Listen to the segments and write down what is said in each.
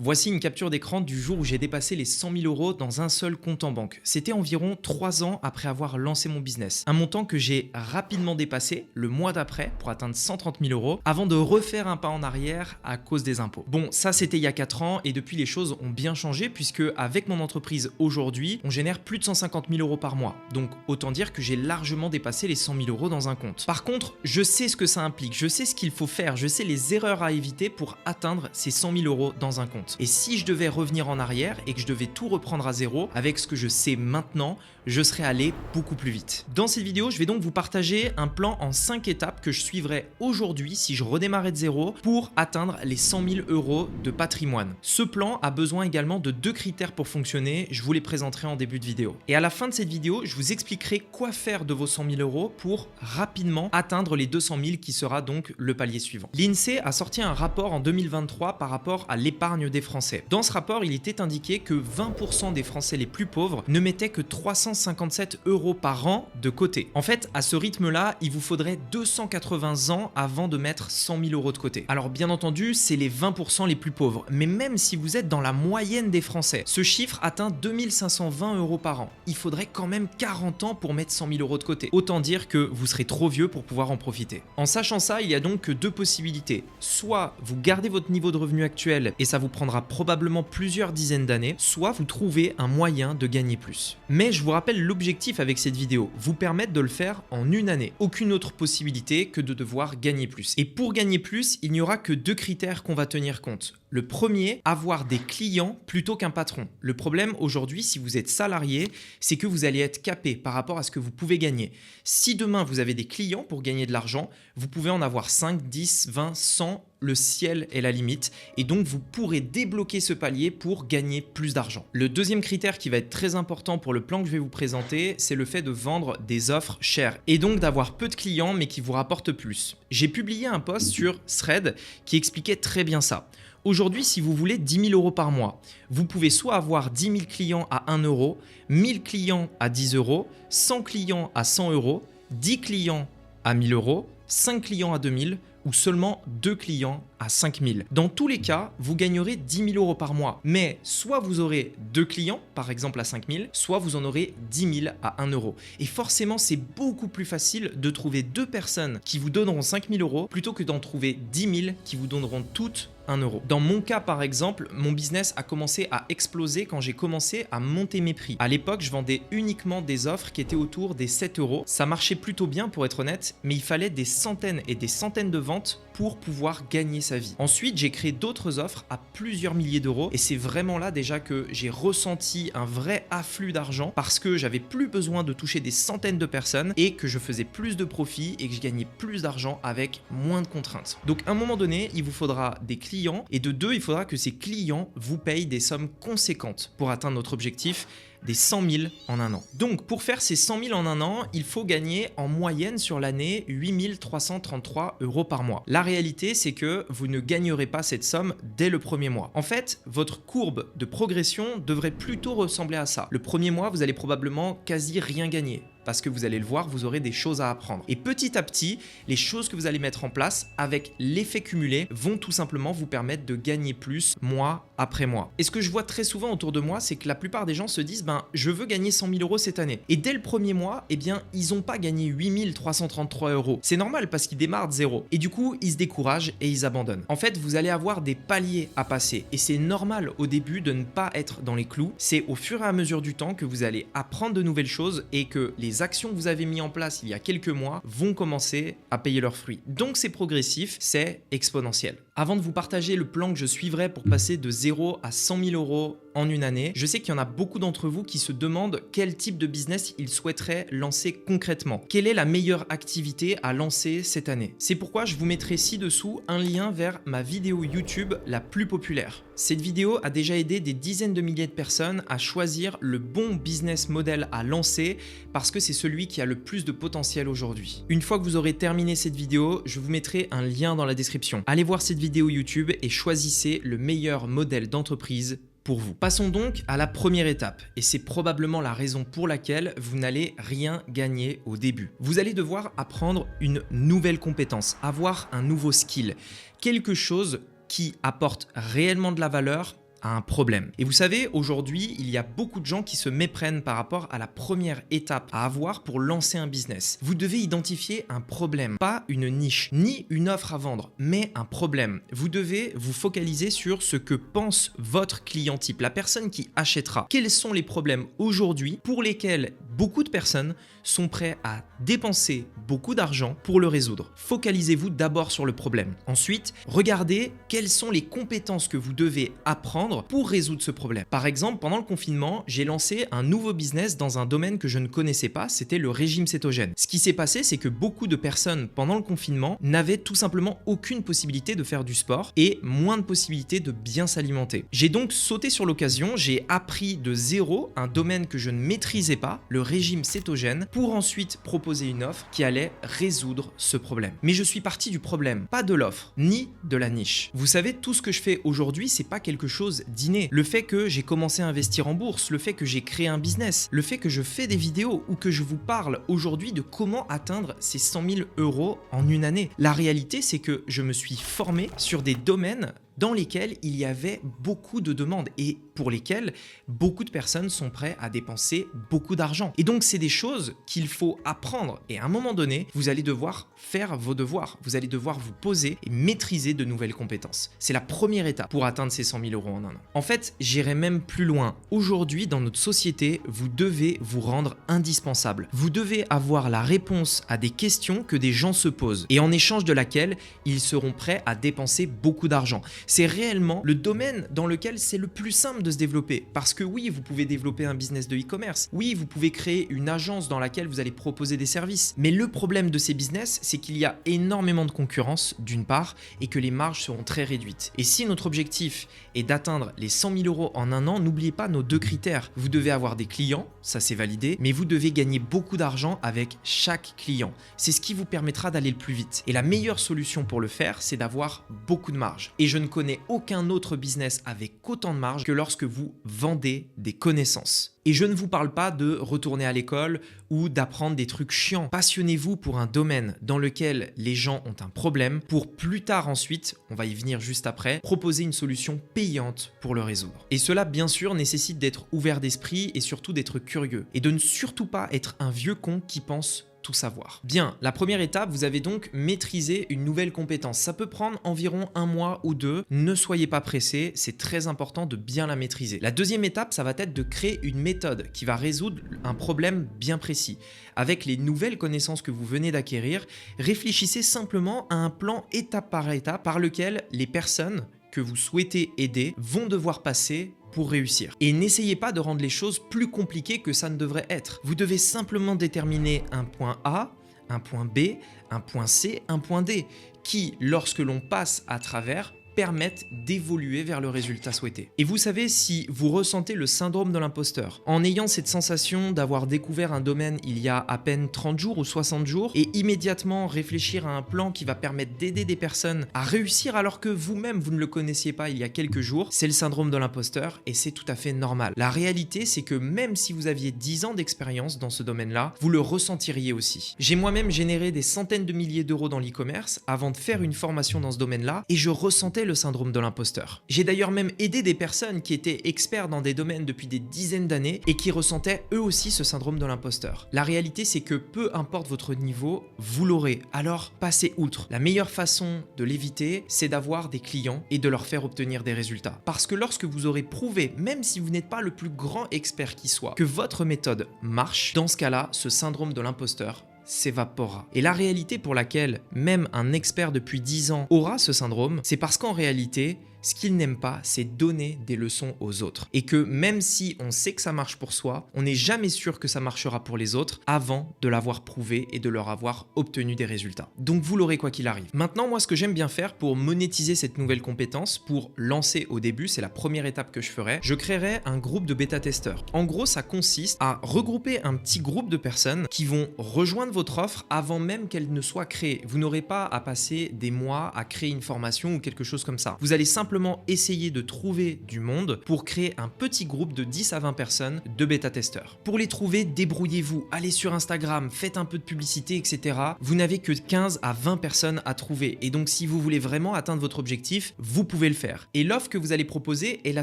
Voici une capture d'écran du jour où j'ai dépassé les 100 000 euros dans un seul compte en banque. C'était environ 3 ans après avoir lancé mon business. Un montant que j'ai rapidement dépassé le mois d'après pour atteindre 130 000 euros avant de refaire un pas en arrière à cause des impôts. Bon, ça c'était il y a 4 ans et depuis les choses ont bien changé puisque avec mon entreprise aujourd'hui, on génère plus de 150 000 euros par mois. Donc autant dire que j'ai largement dépassé les 100 000 euros dans un compte. Par contre, je sais ce que ça implique, je sais ce qu'il faut faire, je sais les erreurs à éviter pour atteindre ces 100 000 euros dans un compte. Et si je devais revenir en arrière et que je devais tout reprendre à zéro, avec ce que je sais maintenant, je serais allé beaucoup plus vite. Dans cette vidéo, je vais donc vous partager un plan en 5 étapes que je suivrai aujourd'hui si je redémarrais de zéro pour atteindre les 100 000 euros de patrimoine. Ce plan a besoin également de 2 critères pour fonctionner, je vous les présenterai en début de vidéo. Et à la fin de cette vidéo, je vous expliquerai quoi faire de vos 100 000 euros pour rapidement atteindre les 200 000 qui sera donc le palier suivant. L'INSEE a sorti un rapport en 2023 par rapport à l'épargne des Français. Dans ce rapport, il était indiqué que 20% des Français les plus pauvres ne mettaient que 357 euros par an de côté. En fait, à ce rythme-là, il vous faudrait 280 ans avant de mettre 100 000 euros de côté. Alors bien entendu, c'est les 20% les plus pauvres, mais même si vous êtes dans la moyenne des Français, ce chiffre atteint 2520 euros par an. Il faudrait quand même 40 ans pour mettre 100 000 euros de côté. Autant dire que vous serez trop vieux pour pouvoir en profiter. En sachant ça, il y a donc que 2 possibilités. Soit vous gardez votre niveau de revenu actuel et ça vous prendra probablement plusieurs dizaines d'années, soit vous trouvez un moyen de gagner plus. Mais je vous rappelle l'objectif avec cette vidéo, vous permettre de le faire en une année. Aucune autre possibilité que de devoir gagner plus. Et pour gagner plus, il n'y aura que 2 critères qu'on va tenir compte. Le premier, avoir des clients plutôt qu'un patron. Le problème aujourd'hui, si vous êtes salarié, c'est que vous allez être capé par rapport à ce que vous pouvez gagner. Si demain vous avez des clients pour gagner de l'argent, vous pouvez en avoir 5, 10, 20, 100, le ciel est la limite et donc vous pourrez débloquer ce palier pour gagner plus d'argent. Le deuxième critère qui va être très important pour le plan que je vais vous présenter, c'est le fait de vendre des offres chères et donc d'avoir peu de clients mais qui vous rapportent plus. J'ai publié un post sur Thread qui expliquait très bien ça. Aujourd'hui, si vous voulez 10 000 euros par mois, vous pouvez soit avoir 10 000 clients à 1 euro, 1000 clients à 10 euros, 100 clients à 100 euros, 10 clients à 1000 euros, 5 clients à 2000 ou seulement 2 clients à 5000. Dans tous les cas, vous gagnerez 10 000 euros par mois. Mais soit vous aurez 2 clients, par exemple à 5000, soit vous en aurez 10 000 à 1 euro. Et forcément, c'est beaucoup plus facile de trouver 2 personnes qui vous donneront 5000 euros plutôt que d'en trouver 10 000 qui vous donneront toutes 1 euro. Dans mon cas par exemple, mon business a commencé à exploser quand j'ai commencé à monter mes prix. À l'époque, je vendais uniquement des offres qui étaient autour des 7 euros. Ça marchait plutôt bien pour être honnête, mais il fallait des centaines et des centaines de ventes pour pouvoir gagner sa vie. Ensuite, j'ai créé d'autres offres à plusieurs milliers d'euros et c'est vraiment là déjà que j'ai ressenti un vrai afflux d'argent parce que j'avais plus besoin de toucher des centaines de personnes et que je faisais plus de profits et que je gagnais plus d'argent avec moins de contraintes. Donc à un moment donné, il vous faudra des clients et de 2, il faudra que ces clients vous payent des sommes conséquentes pour atteindre notre objectif des 100 000 en un an. Donc pour faire ces 100 000 en un an, il faut gagner en moyenne sur l'année 8 333 euros par mois. La réalité, c'est que vous ne gagnerez pas cette somme dès le premier mois. En fait, votre courbe de progression devrait plutôt ressembler à ça. Le premier mois, vous allez probablement quasi rien gagner. Parce que vous allez le voir, vous aurez des choses à apprendre. Et petit à petit, les choses que vous allez mettre en place avec l'effet cumulé vont tout simplement vous permettre de gagner plus mois après mois. Et ce que je vois très souvent autour de moi, c'est que la plupart des gens se disent je veux gagner 100 000 euros cette année. Et dès le premier mois, ils n'ont pas gagné 8 333 euros. C'est normal parce qu'ils démarrent de zéro. Et du coup, ils se découragent et ils abandonnent. En fait, vous allez avoir des paliers à passer. Et c'est normal au début de ne pas être dans les clous. C'est au fur et à mesure du temps que vous allez apprendre de nouvelles choses et que les actions que vous avez mis en place il y a quelques mois vont commencer à payer leurs fruits. Donc c'est progressif, c'est exponentiel. Avant de vous partager le plan que je suivrai pour passer de 0 à 100 000 euros en une année, je sais qu'il y en a beaucoup d'entre vous qui se demandent quel type de business ils souhaiteraient lancer concrètement. Quelle est la meilleure activité à lancer cette année? C'est pourquoi je vous mettrai ci-dessous un lien vers ma vidéo YouTube la plus populaire. Cette vidéo a déjà aidé des dizaines de milliers de personnes à choisir le bon business model à lancer parce que c'est celui qui a le plus de potentiel aujourd'hui. Une fois que vous aurez terminé cette vidéo, je vous mettrai un lien dans la description. Allez voir cette vidéo YouTube et choisissez le meilleur modèle d'entreprise pour vous. Passons donc à la première étape et c'est probablement la raison pour laquelle vous n'allez rien gagner au début. Vous allez devoir apprendre une nouvelle compétence, avoir un nouveau skill, quelque chose qui apporte réellement de la valeur à un problème. Et vous savez, aujourd'hui, il y a beaucoup de gens qui se méprennent par rapport à la première étape à avoir pour lancer un business. Vous devez identifier un problème, pas une niche, ni une offre à vendre, mais un problème. Vous devez vous focaliser sur ce que pense votre client type, la personne qui achètera. Quels sont les problèmes aujourd'hui pour lesquels beaucoup de personnes sont prêts à dépenser beaucoup d'argent pour le résoudre. Focalisez-vous d'abord sur le problème. Ensuite, regardez quelles sont les compétences que vous devez apprendre pour résoudre ce problème. Par exemple, pendant le confinement, j'ai lancé un nouveau business dans un domaine que je ne connaissais pas, c'était le régime cétogène. Ce qui s'est passé, c'est que beaucoup de personnes pendant le confinement n'avaient tout simplement aucune possibilité de faire du sport et moins de possibilités de bien s'alimenter. J'ai donc sauté sur l'occasion, j'ai appris de zéro un domaine que je ne maîtrisais pas, le régime cétogène, pour ensuite proposer une offre qui allait résoudre ce problème. Mais je suis parti du problème, pas de l'offre, ni de la niche. Vous savez, tout ce que je fais aujourd'hui, c'est pas quelque chose d'inné. Le fait que j'ai commencé à investir en bourse, le fait que j'ai créé un business, le fait que je fais des vidéos ou que je vous parle aujourd'hui de comment atteindre ces 100 000 € en une année. La réalité, c'est que je me suis formé sur des domaines dans lesquels il y avait beaucoup de demandes et pour lesquels beaucoup de personnes sont prêtes à dépenser beaucoup d'argent. Et donc, c'est des choses qu'il faut apprendre. Et à un moment donné, vous allez devoir faire vos devoirs. Vous allez devoir vous poser et maîtriser de nouvelles compétences. C'est la première étape pour atteindre ces 100 000 € en un an. En fait, j'irai même plus loin. Aujourd'hui, dans notre société, vous devez vous rendre indispensable. Vous devez avoir la réponse à des questions que des gens se posent et en échange de laquelle ils seront prêts à dépenser beaucoup d'argent. C'est réellement le domaine dans lequel c'est le plus simple de se développer. Parce que oui, vous pouvez développer un business de e-commerce. Oui, vous pouvez créer une agence dans laquelle vous allez proposer des services. Mais le problème de ces business, c'est qu'il y a énormément de concurrence d'une part et que les marges seront très réduites. Et si notre objectif est d'atteindre les 100 000 € en un an, n'oubliez pas nos deux critères. Vous devez avoir des clients, ça c'est validé, mais vous devez gagner beaucoup d'argent avec chaque client. C'est ce qui vous permettra d'aller le plus vite. Et la meilleure solution pour le faire, c'est d'avoir beaucoup de marge. Et je ne connais aucun autre business avec autant de marge que lorsque vous vendez des connaissances. Et je ne vous parle pas de retourner à l'école ou d'apprendre des trucs chiants. Passionnez-vous pour un domaine dans lequel les gens ont un problème pour plus tard ensuite, on va y venir juste après, proposer une solution payante pour le résoudre. Et cela, bien sûr, nécessite d'être ouvert d'esprit et surtout d'être curieux. Et de ne surtout pas être un vieux con qui pense tout savoir. Bien, la première étape, vous avez donc maîtrisé une nouvelle compétence. Ça peut prendre environ 1 mois ou 2. Ne soyez pas pressés, c'est très important de bien la maîtriser. La deuxième étape, ça va être de créer une méthode qui va résoudre un problème bien précis. Avec les nouvelles connaissances que vous venez d'acquérir, réfléchissez simplement à un plan étape par étape par lequel les personnes que vous souhaitez aider vont devoir passer pour réussir. Et n'essayez pas de rendre les choses plus compliquées que ça ne devrait être. Vous devez simplement déterminer un point A, un point B, un point C, un point D, qui, lorsque l'on passe à travers, permettent d'évoluer vers le résultat souhaité. Et vous savez, si vous ressentez le syndrome de l'imposteur, en ayant cette sensation d'avoir découvert un domaine il y a à peine 30 jours ou 60 jours, et immédiatement réfléchir à un plan qui va permettre d'aider des personnes à réussir alors que vous-même vous ne le connaissiez pas il y a quelques jours, c'est le syndrome de l'imposteur et c'est tout à fait normal. La réalité, c'est que même si vous aviez 10 ans d'expérience dans ce domaine-là, vous le ressentiriez aussi. J'ai moi-même généré des centaines de milliers d'euros dans l'e-commerce avant de faire une formation dans ce domaine-là et je ressentais le syndrome de l'imposteur. J'ai d'ailleurs même aidé des personnes qui étaient experts dans des domaines depuis des dizaines d'années et qui ressentaient eux aussi ce syndrome de l'imposteur. La réalité, c'est que peu importe votre niveau, vous l'aurez. Alors, passez outre. La meilleure façon de l'éviter, c'est d'avoir des clients et de leur faire obtenir des résultats. Parce que lorsque vous aurez prouvé, même si vous n'êtes pas le plus grand expert qui soit, que votre méthode marche, dans ce cas-là, ce syndrome de l'imposteur s'évaporera. Et la réalité pour laquelle même un expert depuis 10 ans aura ce syndrome, c'est parce qu'en réalité, ce qu'il n'aime pas, c'est donner des leçons aux autres. Et que même si on sait que ça marche pour soi, on n'est jamais sûr que ça marchera pour les autres avant de l'avoir prouvé et de leur avoir obtenu des résultats. Donc vous l'aurez quoi qu'il arrive. Maintenant, moi, ce que j'aime bien faire pour monétiser cette nouvelle compétence, pour lancer au début, c'est la première étape que je ferai, je créerai un groupe de bêta-testeurs. En gros, ça consiste à regrouper un petit groupe de personnes qui vont rejoindre votre offre avant même qu'elle ne soit créée. Vous n'aurez pas à passer des mois à créer une formation ou quelque chose comme ça. Vous allez simplement simplement essayer de trouver du monde pour créer un petit groupe de 10 à 20 personnes de bêta-testeurs. Pour les trouver, débrouillez-vous, allez sur Instagram, faites un peu de publicité, etc. Vous n'avez que 15 à 20 personnes à trouver et donc si vous voulez vraiment atteindre votre objectif, vous pouvez le faire. Et l'offre que vous allez proposer est la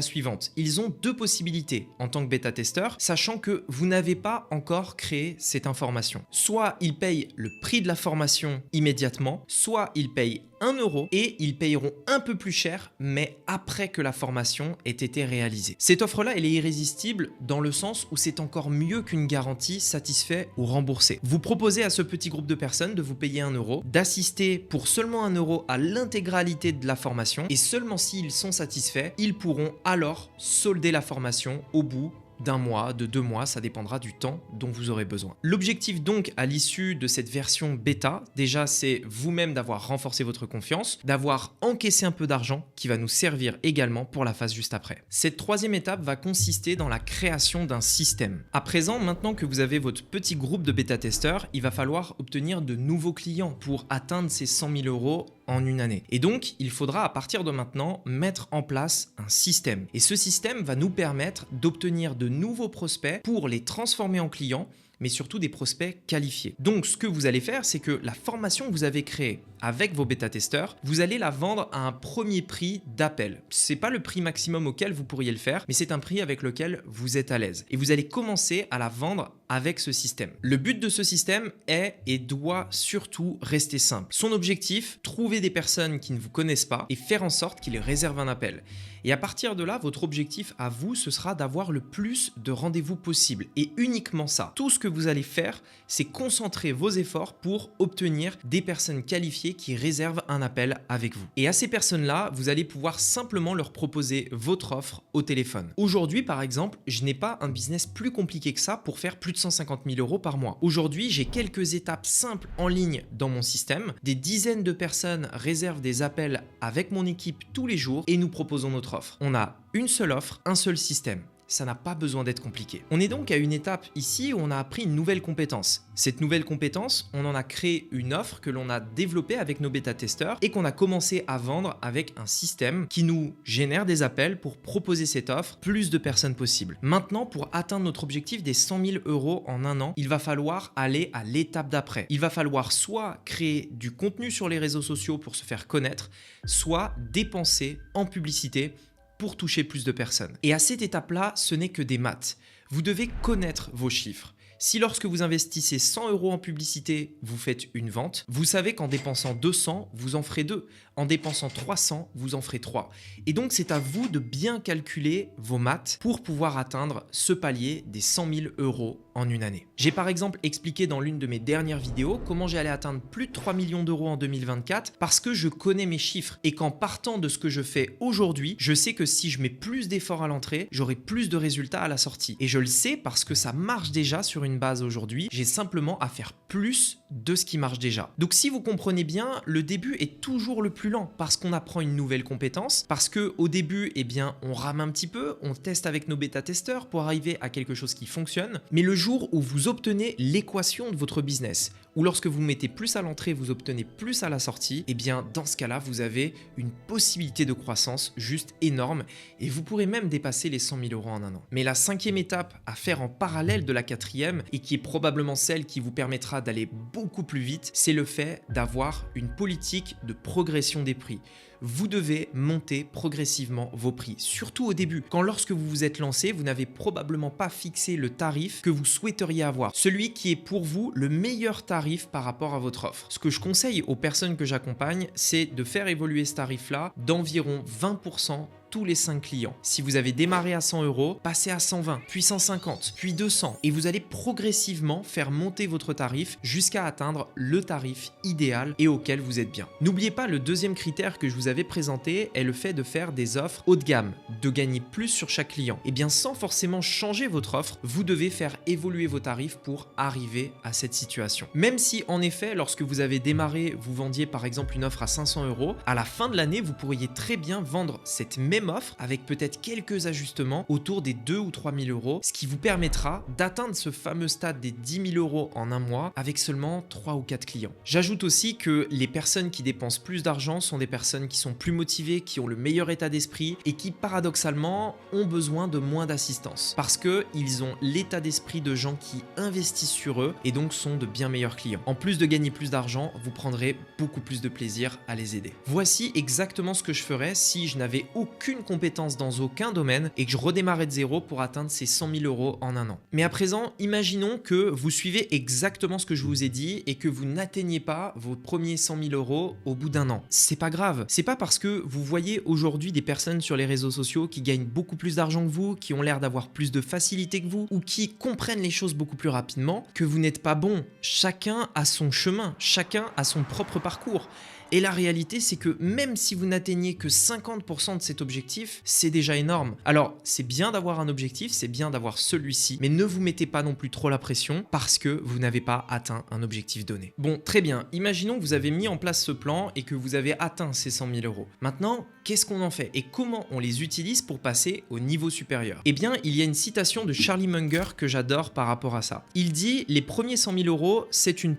suivante. Ils ont deux possibilités en tant que bêta-testeur, sachant que vous n'avez pas encore créé cette information. Soit ils payent le prix de la formation immédiatement, soit ils payent 1 euro et ils payeront un peu plus cher, mais après que la formation ait été réalisée. Cette offre-là, elle est irrésistible dans le sens où c'est encore mieux qu'une garantie satisfait ou remboursé. Vous proposez à ce petit groupe de personnes de vous payer 1 euro, d'assister pour seulement 1 euro à l'intégralité de la formation et seulement s'ils sont satisfaits, ils pourront alors solder la formation au bout d'un mois, de 2 mois, ça dépendra du temps dont vous aurez besoin. L'objectif donc à l'issue de cette version bêta, déjà c'est vous-même d'avoir renforcé votre confiance, d'avoir encaissé un peu d'argent qui va nous servir également pour la phase juste après. Cette troisième étape va consister dans la création d'un système. À présent, maintenant que vous avez votre petit groupe de bêta-testeurs, il va falloir obtenir de nouveaux clients pour atteindre ces 100 000 euros en une année. Et donc, il faudra à partir de maintenant mettre en place un système. Et ce système va nous permettre d'obtenir de nouveaux prospects pour les transformer en clients, mais surtout des prospects qualifiés. Donc, ce que vous allez faire, c'est que la formation que vous avez créée avec vos bêta-testeurs, vous allez la vendre à un premier prix d'appel. C'est pas le prix maximum auquel vous pourriez le faire, mais c'est un prix avec lequel vous êtes à l'aise. Et vous allez commencer à la vendre avec ce système. Le but de ce système est et doit surtout rester simple. Son objectif, trouver des personnes qui ne vous connaissent pas et faire en sorte qu'ils réservent un appel. Et à partir de là, votre objectif à vous, ce sera d'avoir le plus de rendez-vous possible. Et uniquement ça. Tout ce que vous allez faire, c'est concentrer vos efforts pour obtenir des personnes qualifiées qui réservent un appel avec vous. Et à ces personnes-là, vous allez pouvoir simplement leur proposer votre offre au téléphone. Aujourd'hui, par exemple, je n'ai pas un business plus compliqué que ça pour faire plus de 150 000 euros par mois. Aujourd'hui, j'ai quelques étapes simples en ligne dans mon système. Des dizaines de personnes réservent des appels avec mon équipe tous les jours et nous proposons notre offre. On a une seule offre, un seul système. Ça n'a pas besoin d'être compliqué. On est donc à une étape ici où on a appris une nouvelle compétence. Cette nouvelle compétence, on en a créé une offre que l'on a développée avec nos bêta-testeurs et qu'on a commencé à vendre avec un système qui nous génère des appels pour proposer cette offre plus de personnes possible. Maintenant, pour atteindre notre objectif des 100 000 euros en un an, il va falloir aller à l'étape d'après. Il va falloir soit créer du contenu sur les réseaux sociaux pour se faire connaître, soit dépenser en publicité pour toucher plus de personnes. Et à cette étape-là, ce n'est que des maths. Vous devez connaître vos chiffres. Si lorsque vous investissez 100 euros en publicité, vous faites une vente, vous savez qu'en dépensant 200, vous en ferez 2. En dépensant 300, vous en ferez 3. Et donc, c'est à vous de bien calculer vos maths pour pouvoir atteindre ce palier des 100 000 euros en une année. J'ai par exemple expliqué dans l'une de mes dernières vidéos comment j'allais atteindre plus de 3 millions d'euros en 2024 parce que je connais mes chiffres et qu'en partant de ce que je fais aujourd'hui, je sais que si je mets plus d'efforts à l'entrée, j'aurai plus de résultats à la sortie. Et je le sais parce que ça marche déjà sur une base aujourd'hui. J'ai simplement à faire plus de ce qui marche déjà. Donc si vous comprenez bien, le début est toujours le plus lent parce qu'on apprend une nouvelle compétence, parce que au début, eh bien, on rame un petit peu, on teste avec nos bêta-testeurs pour arriver à quelque chose qui fonctionne. Mais le jour où vous obtenez l'équation de votre business, ou lorsque vous mettez plus à l'entrée, vous obtenez plus à la sortie, eh bien, dans ce cas-là, vous avez une possibilité de croissance juste énorme et vous pourrez même dépasser les 100 000 euros en un an. Mais la cinquième étape à faire en parallèle de la quatrième et qui est probablement celle qui vous permettra d'aller beaucoup plus vite, c'est le fait d'avoir une politique de progression des prix. Vous devez monter progressivement vos prix, surtout au début. Quand lorsque vous vous êtes lancé, vous n'avez probablement pas fixé le tarif que vous souhaiteriez avoir, celui qui est pour vous le meilleur tarif par rapport à votre offre. Ce que je conseille aux personnes que j'accompagne, c'est de faire évoluer ce tarif-là d'environ 20% tous les 5 clients. Si vous avez démarré à 100 euros, passez à 120, puis 150, puis 200 et vous allez progressivement faire monter votre tarif jusqu'à atteindre le tarif idéal et auquel vous êtes bien. N'oubliez pas, le deuxième critère que je vous avais présenté est le fait de faire des offres haut de gamme, de gagner plus sur chaque client. Et bien sans forcément changer votre offre, vous devez faire évoluer vos tarifs pour arriver à cette situation. Même si en effet, lorsque vous avez démarré, vous vendiez par exemple une offre à 500 euros, à la fin de l'année, vous pourriez très bien vendre cette même offre avec peut-être quelques ajustements autour des 2 ou 3 000 euros, ce qui vous permettra d'atteindre ce fameux stade des 10 000 euros en un mois avec seulement 3 ou 4 clients. J'ajoute aussi que les personnes qui dépensent plus d'argent sont des personnes qui qui sont plus motivés, qui ont le meilleur état d'esprit et qui paradoxalement ont besoin de moins d'assistance parce qu'ils ont l'état d'esprit de gens qui investissent sur eux et donc sont de bien meilleurs clients. En plus de gagner plus d'argent, vous prendrez beaucoup plus de plaisir à les aider. Voici exactement ce que je ferais si je n'avais aucune compétence dans aucun domaine et que je redémarrais de zéro pour atteindre ces 100 000 euros en un an. Mais à présent, imaginons que vous suivez exactement ce que je vous ai dit et que vous n'atteignez pas vos premiers 100 000 euros au bout d'un an. C'est pas grave. C'est pas parce que vous voyez aujourd'hui des personnes sur les réseaux sociaux qui gagnent beaucoup plus d'argent que vous, qui ont l'air d'avoir plus de facilité que vous ou qui comprennent les choses beaucoup plus rapidement que vous n'êtes pas bon. Chacun a son chemin, chacun a son propre parcours. Et la réalité, c'est que même si vous n'atteignez que 50% de cet objectif, c'est déjà énorme. Alors, c'est bien d'avoir un objectif, c'est bien d'avoir celui-ci, mais ne vous mettez pas non plus trop la pression parce que vous n'avez pas atteint un objectif donné. Bon, très bien, imaginons que vous avez mis en place ce plan et que vous avez atteint ces 100 000 euros. Maintenant, qu'est-ce qu'on en fait et comment on les utilise pour passer au niveau supérieur? Eh bien, il y a une citation de Charlie Munger que j'adore par rapport à ça. Il dit « Les premiers 100 000 euros, c'est une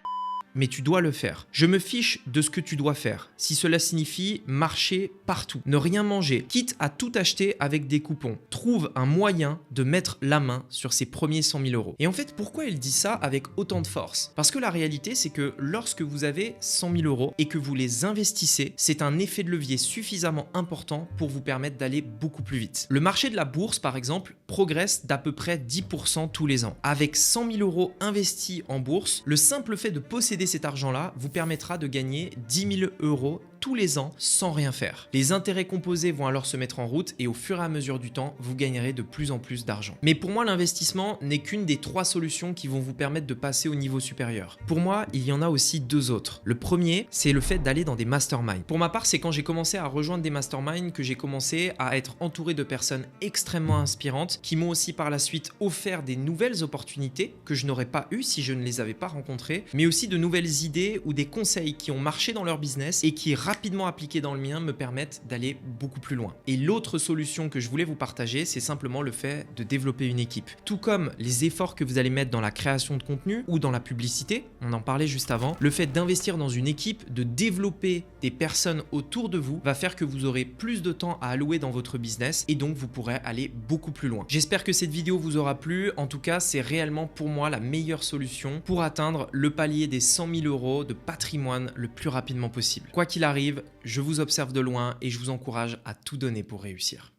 mais tu dois le faire. Je me fiche de ce que tu dois faire. Si cela signifie marcher partout, ne rien manger, quitte à tout acheter avec des coupons. Trouve un moyen de mettre la main sur ces premiers 100 000 euros. » Et en fait, pourquoi il dit ça avec autant de force? Parce que la réalité, c'est que lorsque vous avez 100 000 euros et que vous les investissez, c'est un effet de levier suffisamment important pour vous permettre d'aller beaucoup plus vite. Le marché de la bourse, par exemple, progresse d'à peu près 10% tous les ans. Avec 100 000 euros investis en bourse, le simple fait de posséder cet argent-là vous permettra de gagner 10 000 euros tous les ans sans rien faire. Les intérêts composés vont alors se mettre en route et au fur et à mesure du temps, vous gagnerez de plus en plus d'argent. Mais pour moi, l'investissement n'est qu'une des 3 solutions qui vont vous permettre de passer au niveau supérieur. Pour moi, il y en a aussi 2 autres. Le premier, c'est le fait d'aller dans des masterminds. Pour ma part, c'est quand j'ai commencé à rejoindre des masterminds que j'ai commencé à être entouré de personnes extrêmement inspirantes qui m'ont aussi par la suite offert des nouvelles opportunités que je n'aurais pas eues si je ne les avais pas rencontrées, mais aussi de nouvelles idées ou des conseils qui ont marché dans leur business et qui rapidement appliqués dans le mien me permettent d'aller beaucoup plus loin. Et l'autre solution que je voulais vous partager, c'est simplement le fait de développer une équipe. Tout comme les efforts que vous allez mettre dans la création de contenu ou dans la publicité, on en parlait juste avant, le fait d'investir dans une équipe, de développer des personnes autour de vous va faire que vous aurez plus de temps à allouer dans votre business et donc vous pourrez aller beaucoup plus loin. J'espère que cette vidéo vous aura plu. En tout cas, c'est réellement pour moi la meilleure solution pour atteindre le palier des 100 000 euros de patrimoine le plus rapidement possible. Quoi qu'il arrive, je vous observe de loin et je vous encourage à tout donner pour réussir.